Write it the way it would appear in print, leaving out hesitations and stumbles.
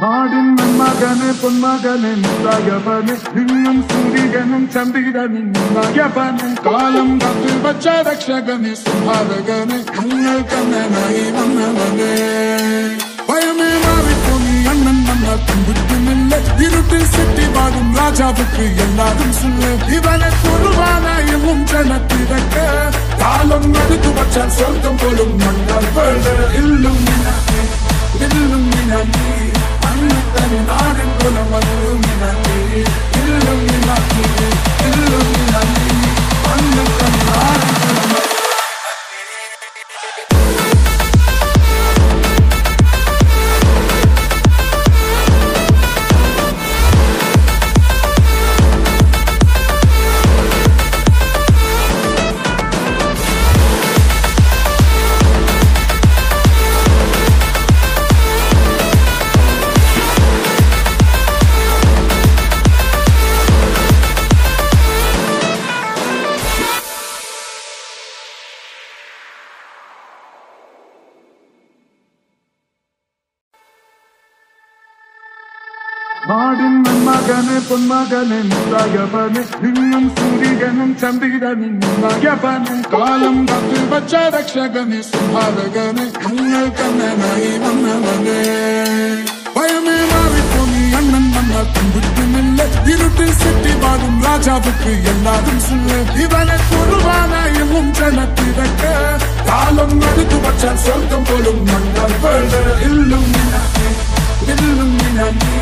നാടിൻ മന്മകനെ പൊന്മകനെ മുത്തകവനെ നിന്നും സൂര്യനും ചന്ദ്രനും നയവനും കാലം കാത്തു വച്ച രക്ഷകനെ സുഭാരകനെ നിങ്ങൾ കണ്ണനായി വന്നവനെ ഭയമേ മാറിപ്പോയി അണ്ണൻ വന്നാൽ പിടിക്കുന്നില്ല ഇരുട്ടിൽ സെറ്റി പാടും രാജാവുക്ക് എല്ലാതും സുല്ല് ഇവനെ കുറുവാനായും ജനത്തിരക്ക് കാലം എടുത്തു വച്ചാൽ സ്വർഗം പോലും മണ്ണാൽ വേണ്ട ഇല്ലും Illuminati, Illuminati, Illuminati, Illuminati, നാടിൻ മന്മകനെ പൊന്മകനെ മുത്തകവനെ നിന്നും സൂര്യനും ചന്ദ്രനും നയവനും കാലം കാത്തു വച്ച രക്ഷകനെ സുഭാരകനെ നിങ്ങൾ കണ്ണനായി വന്നവനെ ഭയമേ മാറിപ്പോയി അണ്ണൻ വന്നാൽ പിടിക്കുന്നില്ല ഇരുട്ടിൽ സെറ്റി പാടും രാജാവുക്ക് എല്ലാതും സുല്ല് ഇവനെ കുറുവാനായും ജനത്തിരക്ക് കാലം എടുത്തു വച്ചാൽ സ്വർഗം പോലും മണ്ണാൽ വേണ്ട Illuminati, Illuminati